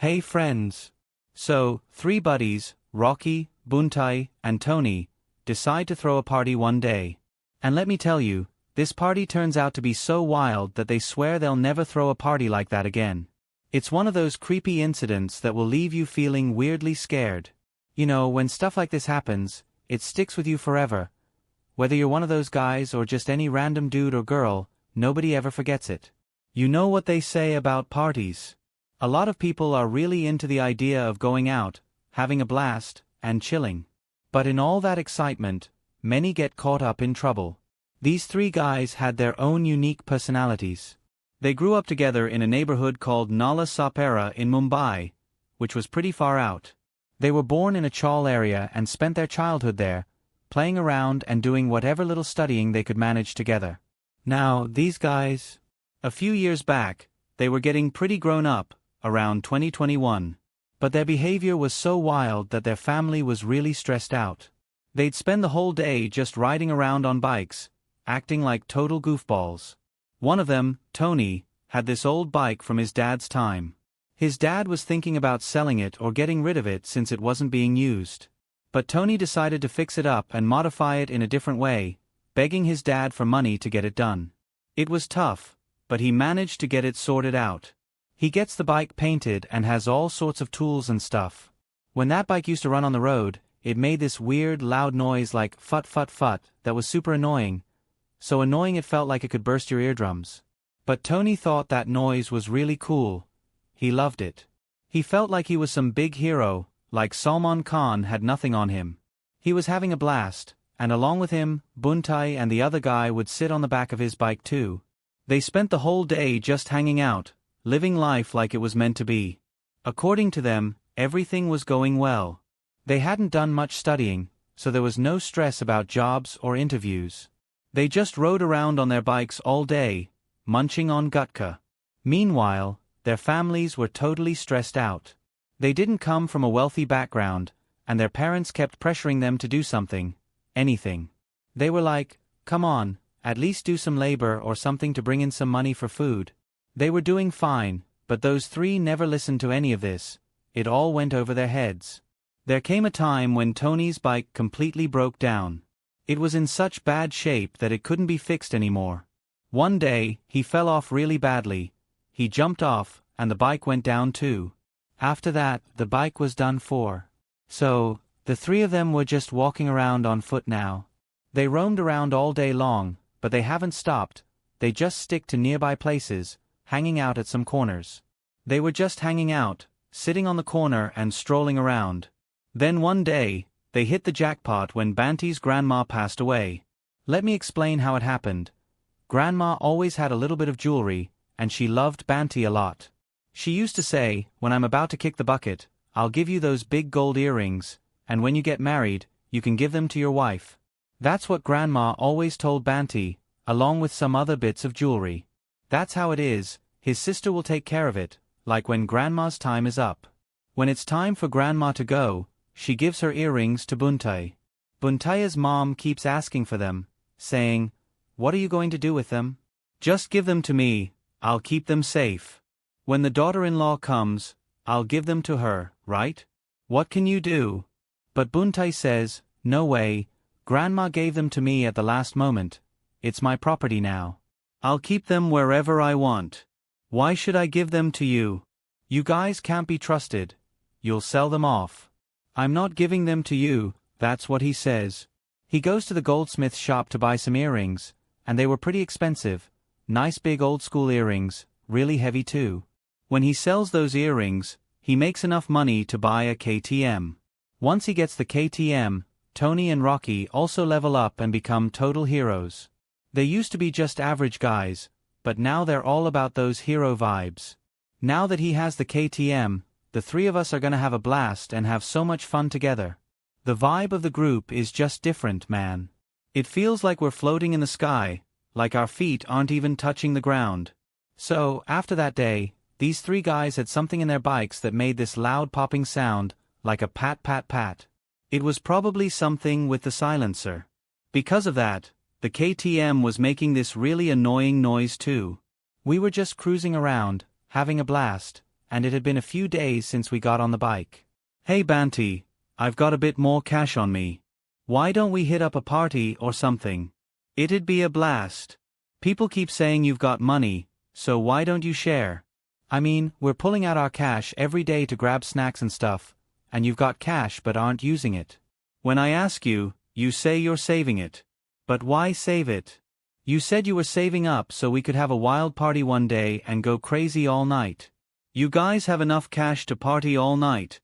Hey friends! So, three buddies, Rocky, Bhootiya, and Tony, decide to throw a party one day. And let me tell you, this party turns out to be so wild that they swear they'll never throw a party like that again. It's one of those creepy incidents that will leave you feeling weirdly scared. You know, when stuff like this happens, it sticks with you forever. Whether you're one of those guys or just any random dude or girl, nobody ever forgets it. You know what they say about parties. A lot of people are really into the idea of going out, having a blast, and chilling. But in all that excitement, many get caught up in trouble. These three guys had their own unique personalities. They grew up together in a neighborhood called Nala Sapera in Mumbai, which was pretty far out. They were born in a chawl area and spent their childhood there, playing around and doing whatever little studying they could manage together. Now, these guys, a few years back, they were getting pretty grown up, around 2021. But their behavior was so wild that their family was really stressed out. They'd spend the whole day just riding around on bikes, acting like total goofballs. One of them, Tony, had this old bike from his dad's time. His dad was thinking about selling it or getting rid of it since it wasn't being used. But Tony decided to fix it up and modify it in a different way, begging his dad for money to get it done. It was tough, but he managed to get it sorted out. He gets the bike painted and has all sorts of tools and stuff. When that bike used to run on the road, it made this weird loud noise like fut fut fut that was super annoying. So annoying it felt like it could burst your eardrums. But Tony thought that noise was really cool. He loved it. He felt like he was some big hero, like Salman Khan had nothing on him. He was having a blast, and along with him, Bhootiya and the other guy would sit on the back of his bike too. They spent the whole day just hanging out, living life like it was meant to be. According to them, everything was going well. They hadn't done much studying, so there was no stress about jobs or interviews. They just rode around on their bikes all day, munching on gutka. Meanwhile, their families were totally stressed out. They didn't come from a wealthy background, and their parents kept pressuring them to do something, anything. They were like, come on, at least do some labor or something to bring in some money for food. They were doing fine, but those three never listened to any of this. It all went over their heads. There came a time when Tony's bike completely broke down. It was in such bad shape that it couldn't be fixed anymore. One day, he fell off really badly. He jumped off, and the bike went down too. After that, the bike was done for. So, the three of them were just walking around on foot now. They roamed around all day long, but they haven't stopped. They just stick to nearby places, hanging out at some corners. They were just hanging out, sitting on the corner and strolling around. Then one day, they hit the jackpot when Banti's grandma passed away. Let me explain how it happened. Grandma always had a little bit of jewelry, and she loved Banti a lot. She used to say, when I'm about to kick the bucket, I'll give you those big gold earrings, and when you get married, you can give them to your wife. That's what Grandma always told Banti, along with some other bits of jewelry. That's how it is, his sister will take care of it, like when Grandma's time is up. When it's time for Grandma to go, she gives her earrings to Bhootiya. Bhootiya's mom keeps asking for them, saying, what are you going to do with them? Just give them to me, I'll keep them safe. When the daughter-in-law comes, I'll give them to her, right? What can you do? But Bhootiya says, no way, Grandma gave them to me at the last moment. It's my property now. I'll keep them wherever I want. Why should I give them to you? You guys can't be trusted. You'll sell them off. I'm not giving them to you, that's what he says. He goes to the goldsmith shop to buy some earrings, and they were pretty expensive. Nice big old school earrings, really heavy too. When he sells those earrings, he makes enough money to buy a KTM. Once he gets the KTM, Tony and Rocky also level up and become total heroes. They used to be just average guys, but now they're all about those hero vibes. Now that he has the KTM, the three of us are gonna have a blast and have so much fun together. The vibe of the group is just different, man. It feels like we're floating in the sky, like our feet aren't even touching the ground. So, after that day, these three guys had something in their bikes that made this loud popping sound, like a pat pat pat. It was probably something with the silencer. Because of that, the KTM was making this really annoying noise too. We were just cruising around, having a blast, and it had been a few days since we got on the bike. "Hey Banty, I've got a bit more cash on me. Why don't we hit up a party or something? It'd be a blast. People keep saying you've got money, so why don't you share? I mean, we're pulling out our cash every day to grab snacks and stuff, and you've got cash but aren't using it. When I ask you, you say you're saving it. But why save it? You said you were saving up so we could have a wild party one day and go crazy all night. You guys have enough cash to party all night.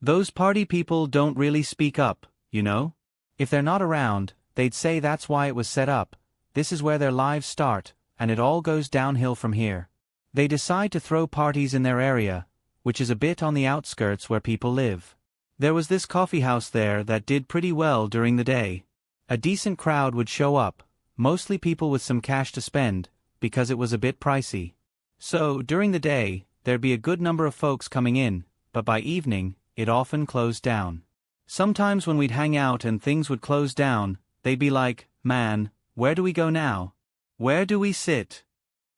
Those party people don't really speak up, you know? If they're not around, they'd say that's why it was set up. This is where their lives start, and it all goes downhill from here. They decide to throw parties in their area, which is a bit on the outskirts where people live. There was this coffee house there that did pretty well during the day. A decent crowd would show up, mostly people with some cash to spend, because it was a bit pricey. So, during the day, there'd be a good number of folks coming in, but by evening, it often closed down. Sometimes when we'd hang out and things would close down, they'd be like, "Man, where do we go now? Where do we sit?"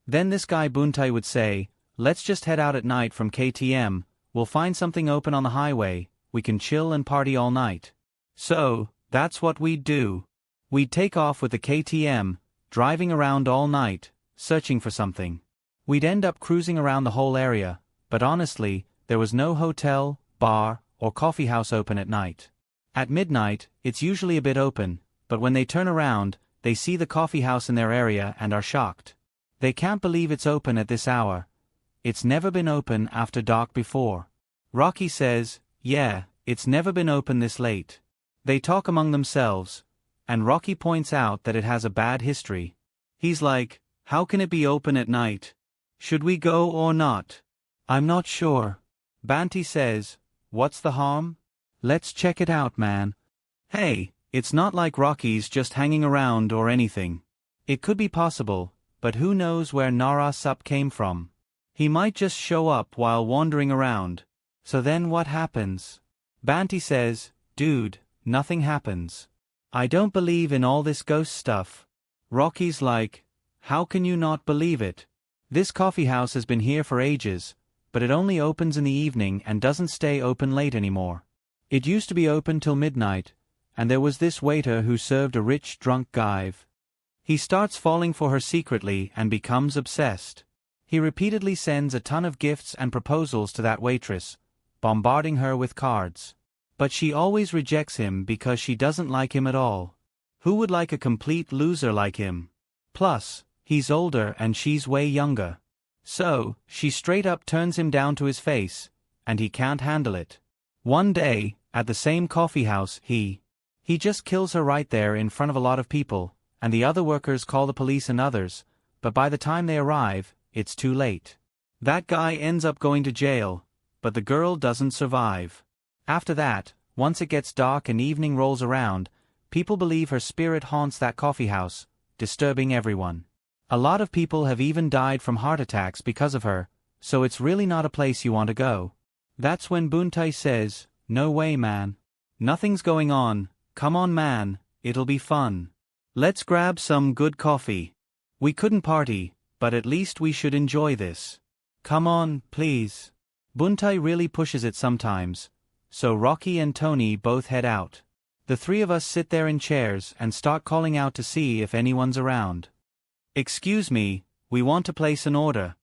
Then this guy Buntai would say, "Let's just head out at night from KTM, we'll find something open on the highway, we can chill and party all night." So, that's what we'd do. We'd take off with the KTM, driving around all night, searching for something. We'd end up cruising around the whole area, but honestly, there was no hotel, bar, or coffee house open at night. At midnight, it's usually a bit open, but when they turn around, they see the coffee house in their area and are shocked. They can't believe it's open at this hour. It's never been open after dark before. Rocky says, "Yeah, it's never been open this late." They talk among themselves, and Rocky points out that it has a bad history. He's like, "How can it be open at night? Should we go or not?" "I'm not sure." Banty says, "What's the harm? Let's check it out, man." Hey, it's not like Rocky's just hanging around or anything. It could be possible, but who knows where Nara Sup came from. He might just show up while wandering around. So then what happens? Banty says, "Dude, nothing happens. I don't believe in all this ghost stuff." Rocky's like, "How can you not believe it? This coffee house has been here for ages, but it only opens in the evening and doesn't stay open late anymore. It used to be open till midnight, and there was this waiter who served a rich drunk guy. He starts falling for her secretly and becomes obsessed. He repeatedly sends a ton of gifts and proposals to that waitress, bombarding her with cards. But she always rejects him because she doesn't like him at all. Who would like a complete loser like him? Plus, he's older and she's way younger. So, she straight up turns him down to his face, and he can't handle it. One day, at the same coffee house, he just kills her right there in front of a lot of people, and the other workers call the police and others, but by the time they arrive, it's too late. That guy ends up going to jail, but the girl doesn't survive. After that, once it gets dark and evening rolls around, people believe her spirit haunts that coffee house, disturbing everyone. A lot of people have even died from heart attacks because of her, so it's really not a place you want to go. That's when Buntai says, "No way, man. Nothing's going on, come on man, it'll be fun. Let's grab some good coffee. We couldn't party, but at least we should enjoy this. Come on, please." Buntai really pushes it sometimes, so Rocky and Tony both head out. The three of us sit there in chairs and start calling out to see if anyone's around. "Excuse me, we want to place an order."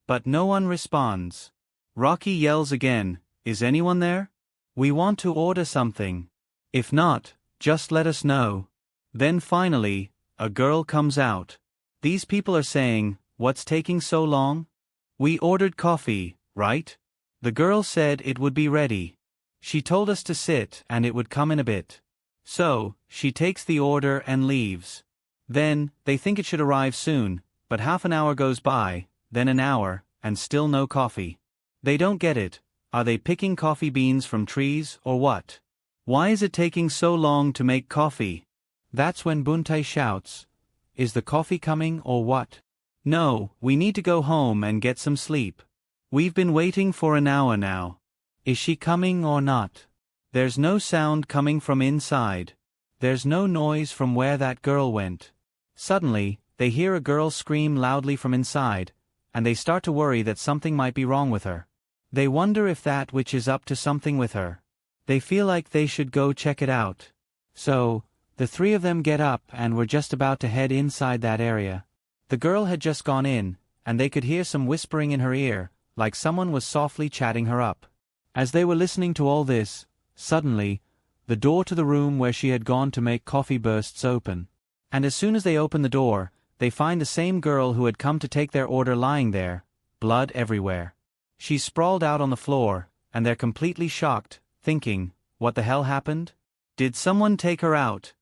But no one responds. Rocky yells again, "Is anyone there? We want to order something. If not, just let us know." Then finally, a girl comes out. These people are saying, "What's taking so long? We ordered coffee, right? The girl said it would be ready. She told us to sit and it would come in a bit." So, she takes the order and leaves. Then, they think it should arrive soon, but half an hour goes by, then an hour, and still no coffee. They don't get it. Are they picking coffee beans from trees or what? Why is it taking so long to make coffee? That's when Buntai shouts, "Is the coffee coming or what? No, we need to go home and get some sleep. We've been waiting for an hour now. Is she coming or not?" There's no sound coming from inside. There's no noise from where that girl went. Suddenly, they hear a girl scream loudly from inside, and they start to worry that something might be wrong with her. They wonder if that witch is up to something with her. They feel like they should go check it out. So, the three of them get up and were just about to head inside that area. The girl had just gone in, and they could hear some whispering in her ear, like someone was softly chatting her up. As they were listening to all this, suddenly, the door to the room where she had gone to make coffee bursts open. And as soon as they open the door, they find the same girl who had come to take their order lying there, blood everywhere. She's sprawled out on the floor, and they're completely shocked, thinking, what the hell happened? Did someone take her out?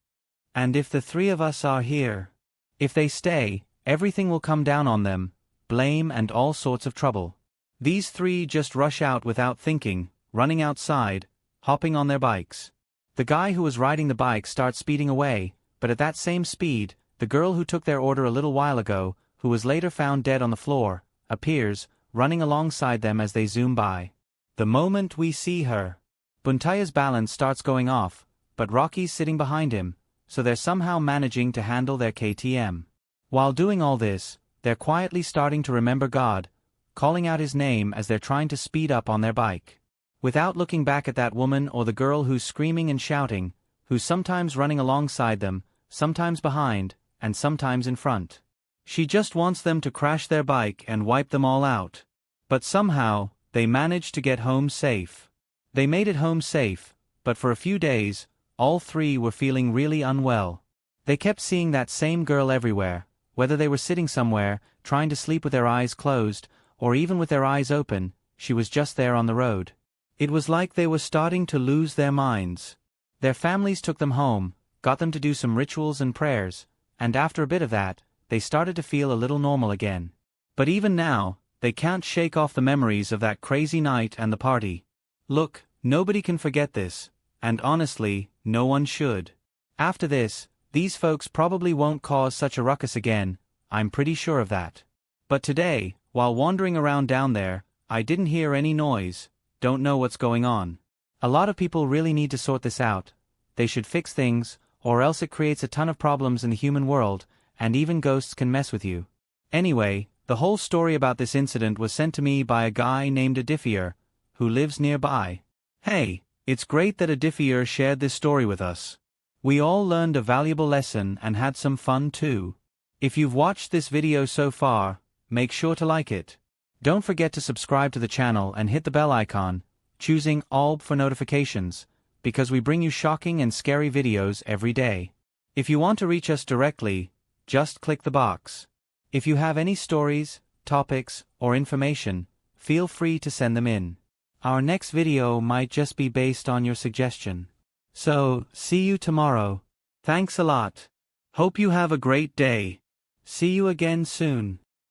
And if the three of us are here? If they stay, everything will come down on them, blame and all sorts of trouble. These three just rush out without thinking, running outside, hopping on their bikes. The guy who was riding the bike starts speeding away, but at that same speed, the girl who took their order a little while ago, who was later found dead on the floor, appears, running alongside them as they zoom by. The moment we see her, Bhootiya's balance starts going off, but Rocky's sitting behind him, so they're somehow managing to handle their KTM. While doing all this, they're quietly starting to remember God, calling out his name as they're trying to speed up on their bike. Without looking back at that woman or the girl who's screaming and shouting, who's sometimes running alongside them, sometimes behind, and sometimes in front. She just wants them to crash their bike and wipe them all out. But somehow, they managed to get home safe. They made it home safe, but for a few days, all three were feeling really unwell. They kept seeing that same girl everywhere, whether they were sitting somewhere, trying to sleep with their eyes closed, or even with their eyes open, she was just there on the road. It was like they were starting to lose their minds. Their families took them home, got them to do some rituals and prayers, and after a bit of that, they started to feel a little normal again. But even now, they can't shake off the memories of that crazy night and the party. Look, nobody can forget this, and honestly, no one should. After this, these folks probably won't cause such a ruckus again, I'm pretty sure of that. But today, while wandering around down there, I didn't hear any noise, don't know what's going on. A lot of people really need to sort this out. They should fix things, or else it creates a ton of problems in the human world, and even ghosts can mess with you. Anyway, the whole story about this incident was sent to me by a guy named Adifier, who lives nearby. Hey, it's great that Adifier shared this story with us. We all learned a valuable lesson and had some fun too. If you've watched this video so far, make sure to like it. Don't forget to subscribe to the channel and hit the bell icon, choosing all for notifications, because we bring you shocking and scary videos every day. If you want to reach us directly, just click the box. If you have any stories, topics, or information, feel free to send them in. Our next video might just be based on your suggestion. So, see you tomorrow. Thanks a lot. Hope you have a great day. See you again soon.